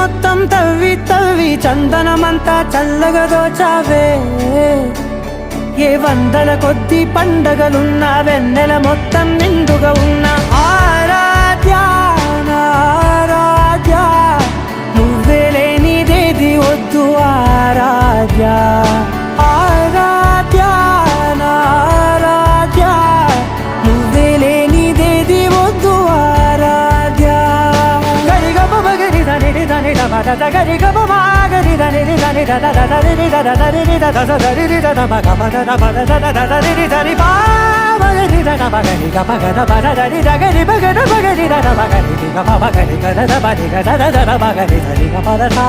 మొత్తం తవ్వి తవ్వి చందనమంతా చల్లగా దోచావే ఏ వందల కొద్ది పండగలున్న వెన్నెల మొత్తం నిండుగా ఉన్న ఆరాధ్య నా ఆరాధ్య నువ్వే లేనిదేది వద్దు ఆరాధ్య ఆరాధ్య నా ఆరాధ్య నువ్వే లేనిదేది వద్దు ఆరాధ్య గరిగ బగరి దని దని దమద గరిగ బగరి దని దని దద దరి దద దరి దద దరి దద బగ బద బద దద దరి దరి బా బగరి దద బగరి గ బగ బద దరి దగరి బగర బగరి దద బగరి గ బగరి గ దద బగరి గ దద దద బగరి దరి గ బద సా